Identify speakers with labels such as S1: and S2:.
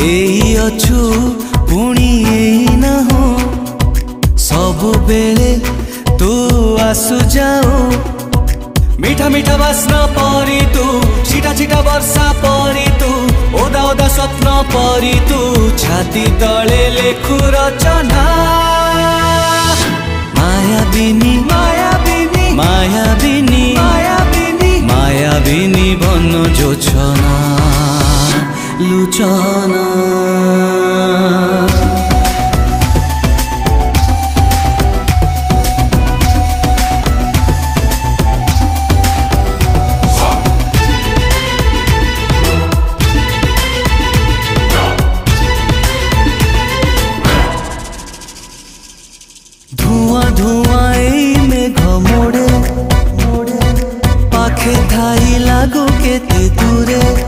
S1: एई अछु पुणी एई ना हो सबु बेले तू आसु जाओ मीठा मीठा बास्ना परी तू छिटा छिटा वर्षा परी तू ओदा ओदा स्वप्न परी तू छाती तले लेखु रचना मायाबिनी मायाबिनी मायाबिनी मायाबिनी मायाबिनी बन जोछना लुचना।